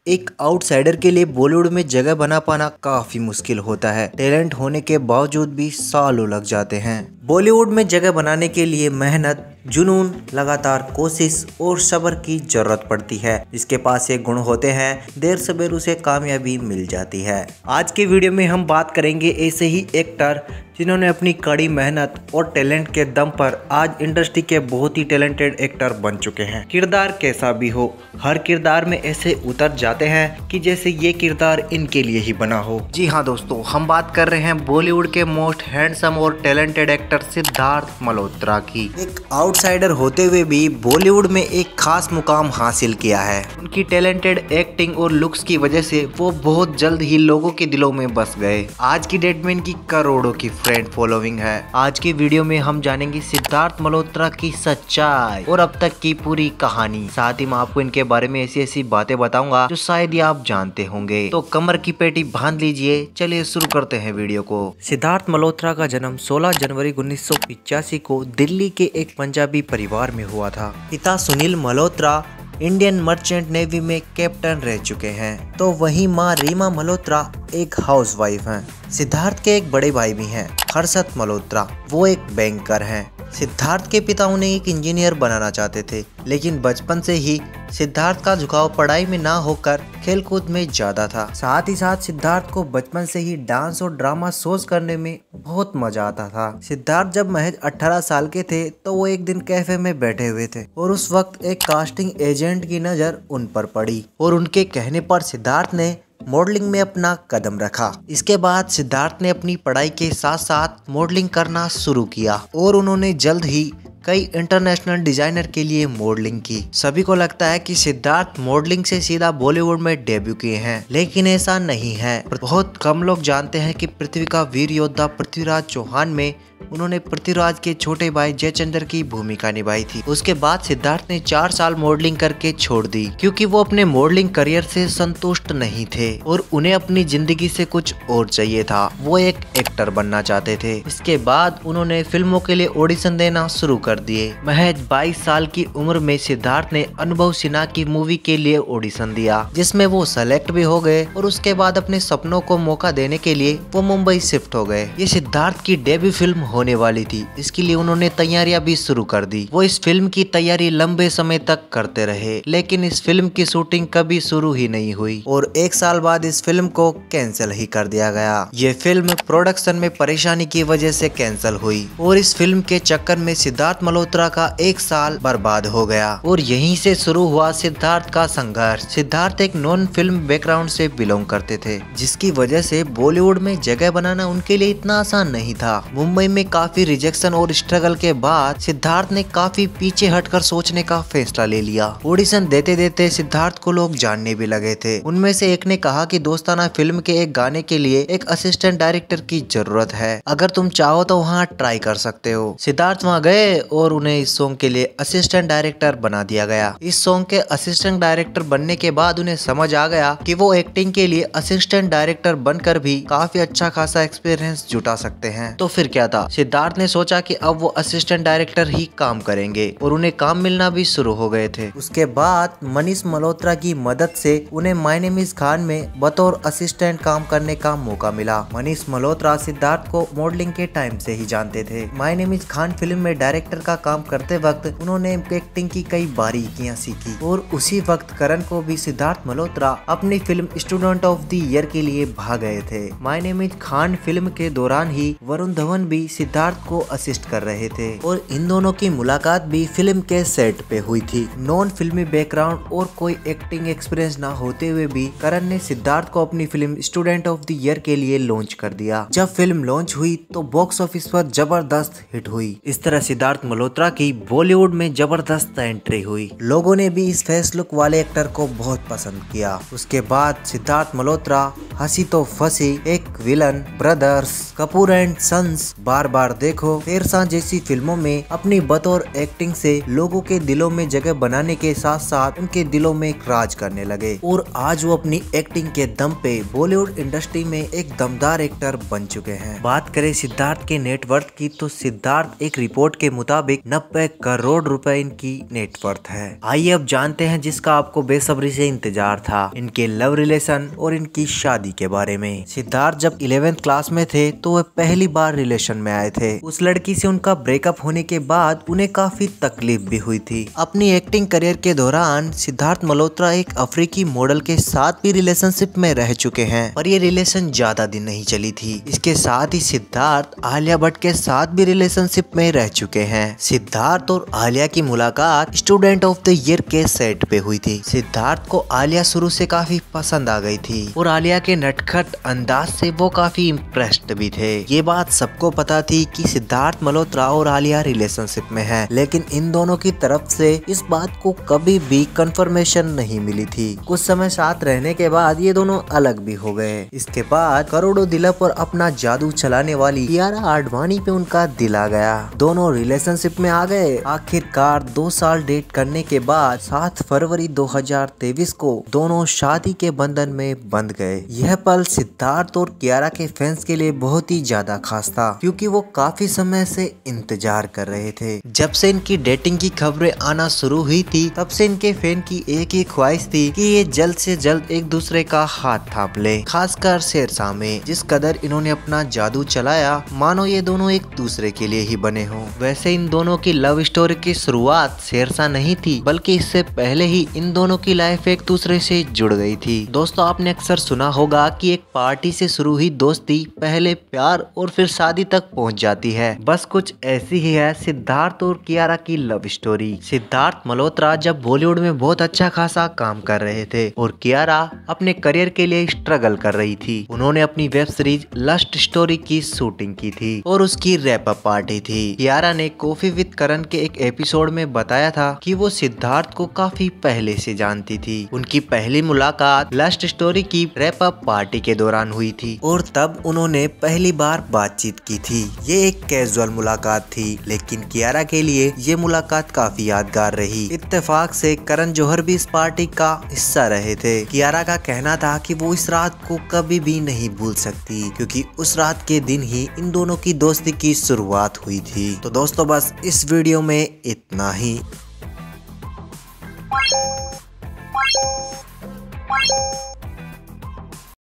एक आउटसाइडर के लिए बॉलीवुड में जगह बना पाना काफी मुश्किल होता है। टैलेंट होने के बावजूद भी सालों लग जाते हैं। बॉलीवुड में जगह बनाने के लिए मेहनत, जुनून, लगातार कोशिश और सब्र की जरूरत पड़ती है। जिसके पास ये गुण होते हैं, देर सवेर उसे कामयाबी मिल जाती है। आज के वीडियो में हम बात करेंगे ऐसे ही एक्टर जिन्होंने अपनी कड़ी मेहनत और टैलेंट के दम पर आज इंडस्ट्री के बहुत ही टैलेंटेड एक्टर बन चुके हैं। किरदार कैसा भी हो, हर किरदार में ऐसे उतर जाते हैं कि जैसे ये किरदार इनके लिए ही बना हो। जी हाँ दोस्तों, हम बात कर रहे हैं बॉलीवुड के मोस्ट हैंडसम और टैलेंटेड एक्टर सिद्धार्थ मल्होत्रा की। एक आउटसाइडर होते हुए भी बॉलीवुड में एक खास मुकाम हासिल किया है। उनकी टैलेंटेड एक्टिंग और लुक्स की वजह से वो बहुत जल्द ही लोगों के दिलों में बस गए। आज की डेट में इनकी करोड़ों की फ्रेंड फॉलोइंग है। आज की वीडियो में हम जानेंगे सिद्धार्थ मल्होत्रा की सच्चाई और अब तक की पूरी कहानी। साथ ही मैं आपको इनके बारे में ऐसी ऐसी बातें बताऊंगा जो शायद ही आप जानते होंगे। तो कमर की पेटी बांध लीजिए, चलिए शुरू करते हैं वीडियो को। सिद्धार्थ मल्होत्रा का जन्म 16 जनवरी 1985 को दिल्ली के एक पंजाबी परिवार में हुआ था। पिता Sunil Malhotra Indian merchant navy में कैप्टन रह चुके हैं, तो वहीं मां रीमा मल्होत्रा एक हाउसवाइफ हैं। सिद्धार्थ के एक बड़े भाई भी हैं, हर्षद मल्होत्रा, वो एक बैंकर हैं। सिद्धार्थ के पिता उन्हें एक इंजीनियर बनाना चाहते थे, लेकिन बचपन से ही सिद्धार्थ का झुकाव पढ़ाई में ना होकर खेलकूद में ज्यादा था। साथ ही साथ सिद्धार्थ को बचपन से ही डांस और ड्रामा शोज करने में बहुत मजा आता था। सिद्धार्थ जब महज 18 साल के थे तो वो एक दिन कैफे में बैठे हुए थे और उस वक्त एक कास्टिंग एजेंट की नजर उन पर पड़ी और उनके कहने पर सिद्धार्थ ने मॉडलिंग में अपना कदम रखा। इसके बाद सिद्धार्थ ने अपनी पढ़ाई के साथ साथ मॉडलिंग करना शुरू किया और उन्होंने जल्द ही कई इंटरनेशनल डिजाइनर के लिए मॉडलिंग की। सभी को लगता है कि सिद्धार्थ मॉडलिंग से सीधा बॉलीवुड में डेब्यू किए हैं, लेकिन ऐसा नहीं है। बहुत कम लोग जानते हैं कि पृथ्वी का वीर योद्धा पृथ्वीराज चौहान में उन्होंने पृथ्वीराज के छोटे भाई जयचंद्र की भूमिका निभाई थी। उसके बाद सिद्धार्थ ने 4 साल मॉडलिंग करके छोड़ दी, क्योंकि वो अपने मॉडलिंग करियर से संतुष्ट नहीं थे और उन्हें अपनी जिंदगी से कुछ और चाहिए था। वो एक एक्टर बनना चाहते थे। इसके बाद उन्होंने फिल्मों के लिए ऑडिशन देना शुरू कर दिए। महज 22 साल की उम्र में सिद्धार्थ ने अनुभव सिन्हा की मूवी के लिए ऑडिशन दिया, जिसमें वो सेलेक्ट भी हो गए और उसके बाद अपने सपनों को मौका देने के लिए वो मुंबई शिफ्ट हो गए। ये सिद्धार्थ की डेब्यू फिल्म होने वाली थी, इसके लिए उन्होंने तैयारियां भी शुरू कर दी। वो इस फिल्म की तैयारी लंबे समय तक करते रहे, लेकिन इस फिल्म की शूटिंग कभी शुरू ही नहीं हुई और 1 साल बाद इस फिल्म को कैंसिल ही कर दिया गया। ये फिल्म प्रोडक्शन में परेशानी की वजह से कैंसिल हुई और इस फिल्म के चक्कर में सिद्धार्थ मल्होत्रा का 1 साल बर्बाद हो गया और यहीं से शुरू हुआ सिद्धार्थ का संघर्ष। सिद्धार्थ एक नॉन फिल्म बैकग्राउंड से बिलोंग करते थे, जिसकी वजह से बॉलीवुड में जगह बनाना उनके लिए इतना आसान नहीं था। मुंबई में काफी रिजेक्शन और स्ट्रगल के बाद सिद्धार्थ ने काफी पीछे हटकर सोचने का फैसला ले लिया। ऑडिशन देते देते सिद्धार्थ को लोग जानने भी लगे थे। उनमें से एक ने कहा कि दोस्ताना फिल्म के एक गाने के लिए एक असिस्टेंट डायरेक्टर की जरूरत है, अगर तुम चाहो तो वहाँ ट्राई कर सकते हो। सिद्धार्थ वहाँ गए और उन्हें इस सॉन्ग के लिए असिस्टेंट डायरेक्टर बना दिया गया। इस सॉन्ग के असिस्टेंट डायरेक्टर बनने के बाद उन्हें समझ आ गया कि वो एक्टिंग के लिए असिस्टेंट डायरेक्टर बनकर भी काफी अच्छा खासा एक्सपीरियंस जुटा सकते हैं। तो फिर क्या था, सिद्धार्थ ने सोचा कि अब वो असिस्टेंट डायरेक्टर ही काम करेंगे और उन्हें काम मिलना भी शुरू हो गए थे। उसके बाद मनीष मल्होत्रा की मदद से उन्हें माय नेम इज खान में बतौर असिस्टेंट काम करने का मौका मिला। मनीष मल्होत्रा सिद्धार्थ को मॉडलिंग के टाइम से ही जानते थे। My name is Khan film में डायरेक्टर का काम करते वक्त उन्होंने एक्टिंग की कई बारीकियां सीखी और उसी वक्त करण को भी सिद्धार्थ मल्होत्रा अपनी film student of the year के लिए भाग गए थे। My name is Khan film के दौरान ही वरुण धवन भी सिद्धार्थ को असिस्ट कर रहे थे और इन दोनों की मुलाकात भी फिल्म के सेट पे हुई थी। नॉन फिल्मी बैकग्राउंड और कोई एक्टिंग एक्सपीरियंस ना होते हुए भी करण ने सिद्धार्थ को अपनी film student of the year के लिए लॉन्च कर दिया। जब फिल्म लॉन्च हुई तो बॉक्स ऑफिस पर जबरदस्त हिट हुई। इस तरह सिद्धार्थ मल्होत्रा की बॉलीवुड में जबरदस्त एंट्री हुई। लोगों ने भी इस फेस लुक वाले एक्टर को बहुत पसंद किया। उसके बाद सिद्धार्थ मल्होत्रा हंसी Toh Phasee, Ek Villain, Brothers, Kapoor and Sons, Baar Baar Dekho, Shershaah जैसी फिल्मों में अपनी बतौर एक्टिंग से लोगों के दिलों में जगह बनाने के साथ साथ उनके दिलों में राज करने लगे और आज वो अपनी एक्टिंग के दम पे बॉलीवुड इंडस्ट्री में एक दमदार एक्टर बन चुके हैं। बात करें सिद्धार्थ के नेटवर्थ की तो सिद्धार्थ एक रिपोर्ट के मुताबिक मुताबिक 90 करोड़ रुपए इनकी नेटवर्थ है। आइए अब जानते हैं जिसका आपको बेसब्री से इंतजार था, इनके लव रिलेशन और इनकी शादी के बारे में। सिद्धार्थ जब 11th क्लास में थे तो वह पहली बार रिलेशन में आए थे। उस लड़की से उनका ब्रेकअप होने के बाद उन्हें काफी तकलीफ भी हुई थी। अपनी एक्टिंग करियर के दौरान सिद्धार्थ मल्होत्रा एक अफ्रीकी मॉडल के साथ भी रिलेशनशिप में रह चुके हैं, पर ये रिलेशन ज्यादा दिन नहीं चली थी। इसके साथ ही सिद्धार्थ आलिया भट्ट के साथ भी रिलेशनशिप में रह चुके हैं। सिद्धार्थ और आलिया की मुलाकात स्टूडेंट ऑफ द ईयर के सेट पे हुई थी। सिद्धार्थ को आलिया शुरू से काफी पसंद आ गई थी और आलिया के नटखट अंदाज से वो काफी इम्प्रेस्ड भी थे। ये बात सबको पता थी कि सिद्धार्थ मल्होत्रा और आलिया रिलेशनशिप में है, लेकिन इन दोनों की तरफ से इस बात को कभी भी कंफर्मेशन नहीं मिली थी। कुछ समय साथ रहने के बाद ये दोनों अलग भी हो गए। इसके बाद करोड़ों दिलों पर अपना जादू चलाने वाली कियारा आडवाणी पे उनका दिल आ गया। दोनों रिलेशनशिप में आ गए। आखिरकार 2 साल डेट करने के बाद 7 फरवरी 2023 को दोनों शादी के बंधन में बंध गए। यह पल सिद्धार्थ और कियारा के फैंस के लिए बहुत ही ज्यादा खास था, क्योंकि वो काफी समय से इंतजार कर रहे थे। जब से इनकी डेटिंग की खबरें आना शुरू हुई थी, तब से इनके फैन की एक ही ख्वाहिश थी कि ये जल्द से जल्द एक दूसरे का हाथ थाप ले, खासकर शेरशाह में। जिस कदर इन्होंने अपना जादू चलाया, मानो ये दोनों एक दूसरे के लिए ही बने हों। वैसे इन दोनों की लव स्टोरी की शुरुआत शेरशाह नहीं थी, बल्कि इससे पहले ही इन दोनों की लाइफ एक दूसरे से जुड़ गई थी। दोस्तों, आपने अक्सर सुना होगा कि एक पार्टी से शुरू हुई दोस्ती पहले प्यार और फिर शादी तक पहुंच जाती है। बस कुछ ऐसी ही है सिद्धार्थ और कियारा की लव स्टोरी। सिद्धार्थ मल्होत्रा जब बॉलीवुड में बहुत अच्छा खासा काम कर रहे थे और कियारा अपने करियर के लिए स्ट्रगल कर रही थी। उन्होंने अपनी वेब सीरीज लस्ट स्टोरी की शूटिंग की थी और उसकी रैप अप पार्टी थी। कियारा ने कॉफी विद करण के एक एपिसोड में बताया था कि वो सिद्धार्थ को काफी पहले से जानती थी। उनकी पहली मुलाकात लस्ट स्टोरी की रैप अप पार्टी के दौरान हुई थी और तब उन्होंने पहली बार बातचीत की थी। ये एक कैजुअल मुलाकात थी, लेकिन कियारा के लिए ये मुलाकात काफी यादगार रही। इत्तेफाक से करण जौहर भी इस पार्टी का हिस्सा रहे थे। कियारा का कहना था कि वो इस रात को कभी भी नहीं भूल सकती, क्योंकि उस रात के दिन ही इन दोनों की दोस्ती की शुरुआत हुई थी। तो दोस्तों, बस इस वीडियो में इतना ही।